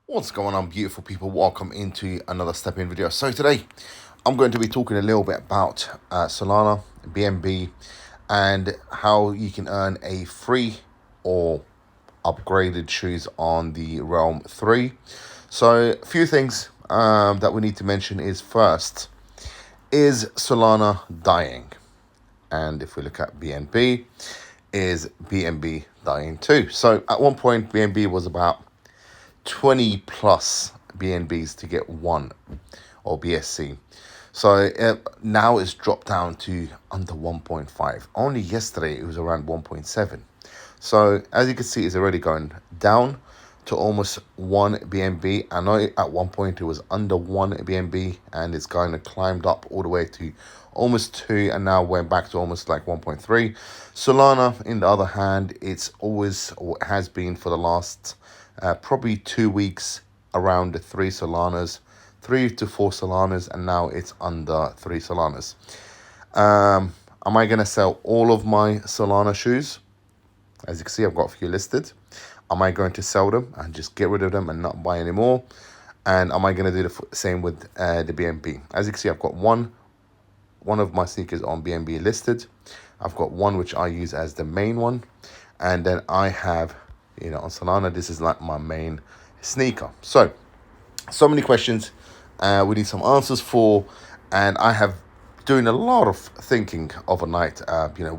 What's going on, beautiful people? Welcome into another StepN video. So today I'm going to be talking a little bit about Solana, BNB, and how you can earn a free or upgraded shoes on the Realm 3. So a few things that we need to mention is first, is Solana dying? And if we look at BNB, is BNB dying too? So at one point, BNB was about 20 plus BNBs to get one, or BSC. So now it's dropped down to under 1.5. Only yesterday it was around 1.7. So as you can see, it's already going down to almost 1 BNB. I know at one point it was under 1 BNB, and it's kind of climbed up all the way to almost 2, and now went back to almost like 1.3. Solana, in the other hand, it's always, or has been for the last probably 2 weeks, around the 3 to 4 Solanas, and now it's under 3 Solanas. Am I going to sell all of my Solana shoes? As you can see, I've got a few listed. Am I going to sell them and just get rid of them and not buy anymore? And am I going to do the same with the BNB? As you can see, I've got one of my sneakers on BNB listed. I've got one which I use as the main one. And then I have, on Solana, this is like my main sneaker. So many questions we need some answers for. And I have doing a lot of thinking overnight,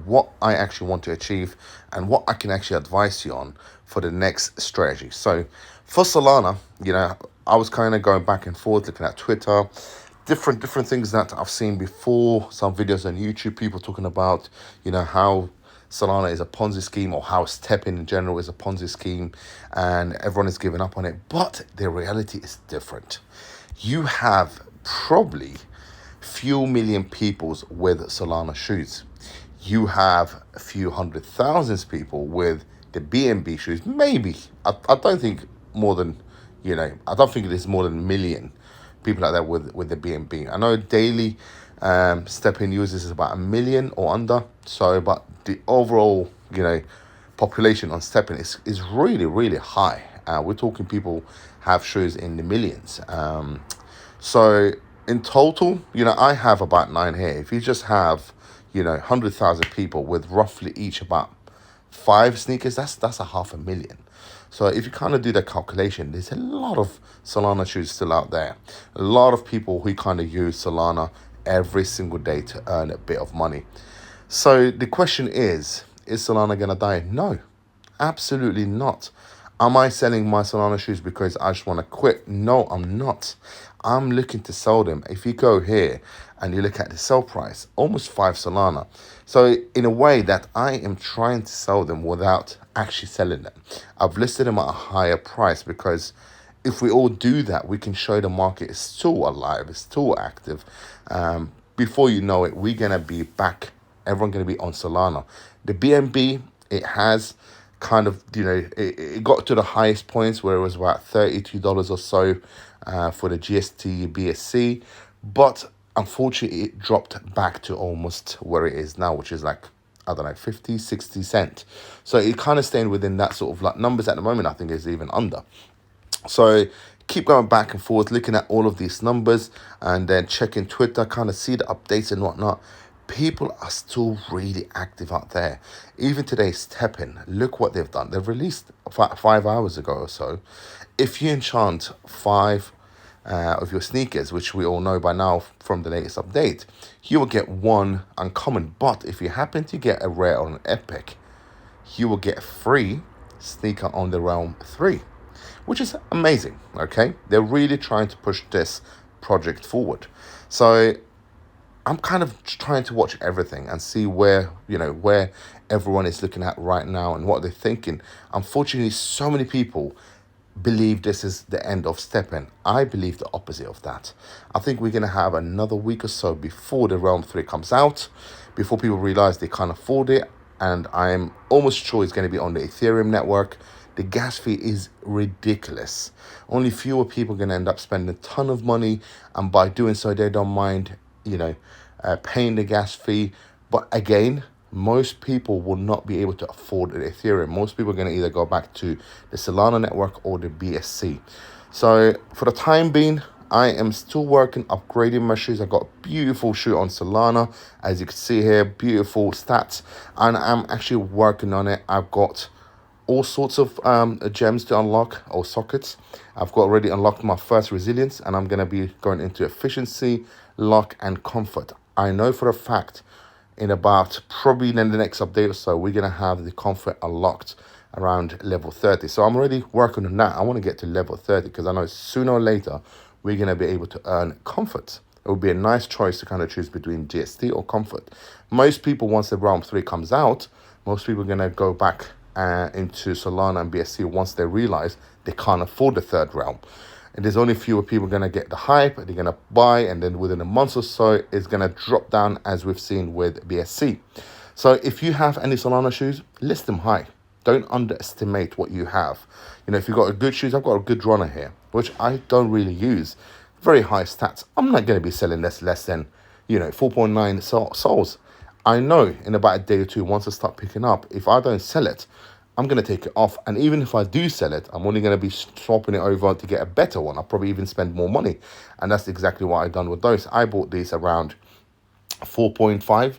what I actually want to achieve and what I can actually advise you on for the next strategy. So for Solana, I was kind of going back and forth, looking at Twitter, different things that I've seen before, some videos on YouTube, people talking about, how Solana is a Ponzi scheme, or how StepN in general is a Ponzi scheme, and everyone is giving up on it. But the reality is different. You have probably few million people with Solana shoes. You have a few 100,000 people with the BNB shoes. Maybe, I don't think more than, I don't think it is more than a million people out there with the BNB. I know daily StepN users is about 1 million or under. So, but the overall, population on StepN is really, really high. We're talking people have shoes in the millions. So in total, I have about 9 here. If you just have, 100,000 people with roughly each about 5 sneakers, that's 500,000. So if you kind of do the calculation, there's a lot of Solana shoes still out there. A lot of people who kind of use Solana every single day to earn a bit of money. So the question is Solana going to die? No, absolutely not. Am I selling my Solana shoes because I just want to quit? No, I'm not. I'm looking to sell them. If you go here and you look at the sell price, almost 5 Solana. So in a way that I am trying to sell them without actually selling them. I've listed them at a higher price because if we all do that, we can show the market is still alive, it's still active. Before you know it, we're going to be back. Everyone going to be on Solana. The BNB, it has kind of, it got to the highest points where it was about $32 or so for the GST BSC. But unfortunately, it dropped back to almost where it is now, which is like, I don't know, 50, 60 cents. So it kind of staying within that sort of like numbers at the moment. I think is even under. So keep going back and forth, looking at all of these numbers and then checking Twitter, kind of see the updates and whatnot. People are still really active out there. Even today's StepN, look what they've done. They've released 5 hours ago or so. If you enchant 5 of your sneakers, which we all know by now from the latest update, you will get 1 uncommon. But if you happen to get a rare on an epic, you will get a free sneaker on the Realm 3, which is amazing, okay? They're really trying to push this project forward. So I'm kind of trying to watch everything and see where everyone is looking at right now and what they're thinking. Unfortunately, so many people believe this is the end of StepN. I believe the opposite of that. I think we're going to have another week or so before the Realm 3 comes out, before people realize they can't afford it. And I'm almost sure it's going to be on the Ethereum network. The gas fee is ridiculous. Only fewer people are going to end up spending a ton of money. And by doing so, they don't mind, paying the gas fee. But again, most people will not be able to afford the Ethereum. Most people are going to either go back to the Solana network or the BSC. So for the time being, I am still working, upgrading my shoes. I got a beautiful shoe on Solana, as you can see here, beautiful stats, and I'm actually working on it. I've got all sorts of gems to unlock, or sockets. I've got already unlocked my first resilience, and I'm going to be going into efficiency, luck, and comfort. I know for a fact in about probably in the next update or so, we're going to have the comfort unlocked around level 30. So I'm already working on that. I want to get to level 30 because I know sooner or later we're going to be able to earn comfort. It would be a nice choice to kind of choose between GST or comfort. Most people, once the realm 3 comes out, most people are going to go back into Solana and BSC once they realize they can't afford the third realm. And there's only fewer people going to get the hype, they're going to buy, and then within a month or so, it's going to drop down, as we've seen with BSC. So if you have any Solana shoes, list them high. Don't underestimate what you have. You know, if you've got a good shoes, I've got a good runner here, which I don't really use. Very high stats. I'm not going to be selling less than, 4.9 souls. I know in about a day or two, once I start picking up, if I don't sell it, I'm going to take it off. And even if I do sell it, I'm only going to be swapping it over to get a better one. I'll probably even spend more money. And that's exactly what I've done with those. I bought these around 4.5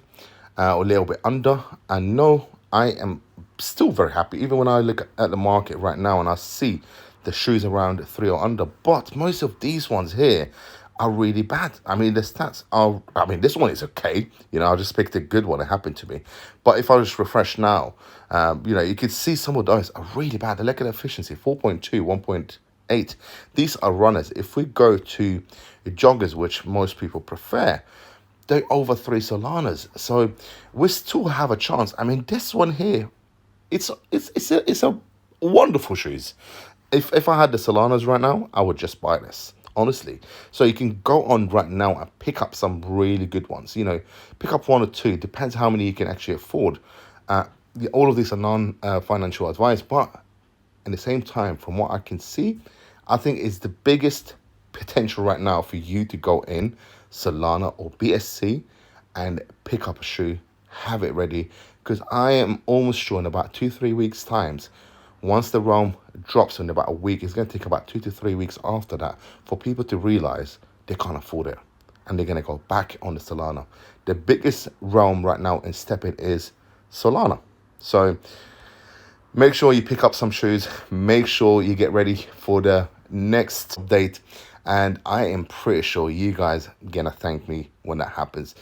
or a little bit under. And no, I am still very happy. Even when I look at the market right now and I see the shoes around 3 or under. But most of these ones here are really bad. I mean, the stats are, this one is okay. I just picked a good one. It happened to me. But if I just refresh now, you could see some of those are really bad. The level efficiency, 4.2, 1.8. These are runners. If we go to joggers, which most people prefer, they're over 3 Solanas. So we still have a chance. I mean, this one here, it's a wonderful shoes. If I had the Solanas right now, I would just buy this. Honestly. So you can go on right now and pick up some really good ones. Pick up 1 or 2. Depends how many you can actually afford. All of these are non-financial advice, but at the same time, from what I can see, I think it's the biggest potential right now for you to go in Solana or BSC and pick up a shoe, have it ready, because I am almost sure in about 2-3 weeks times, once the realm drops in about a week, it's going to take about 2 to 3 weeks after that for people to realize they can't afford it. And they're going to go back on the Solana. The biggest realm right now in StepN is Solana. So make sure you pick up some shoes. Make sure you get ready for the next update. And I am pretty sure you guys are going to thank me when that happens.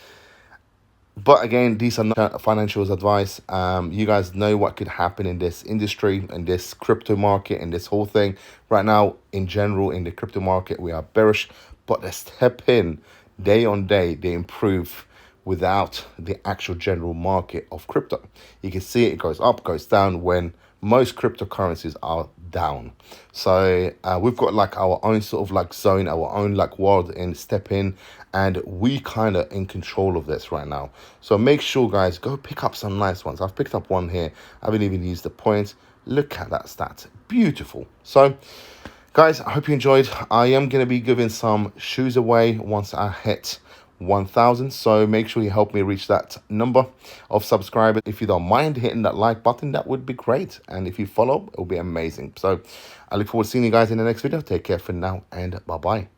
But again, these are not financial advice. You guys know what could happen in this industry, in this crypto market, in this whole thing. Right now, in general, in the crypto market, we are bearish. But they step in day on day, they improve without the actual general market of crypto. You can see it goes up, goes down when most cryptocurrencies are down. So we've got like our own sort of like zone, our own like world in StepN, and we kind of in control of this right now. So make sure, guys, go pick up some nice ones. I've picked up one here. I haven't even used the points. Look at that stat. Beautiful. So guys, I hope you enjoyed. I am going to be giving some shoes away once I hit 1,000. So make sure you help me reach that number of subscribers. If you don't mind hitting that like button, that would be great. And if you follow, it will be amazing. So I look forward to seeing you guys in the next video. Take care for now, and bye-bye.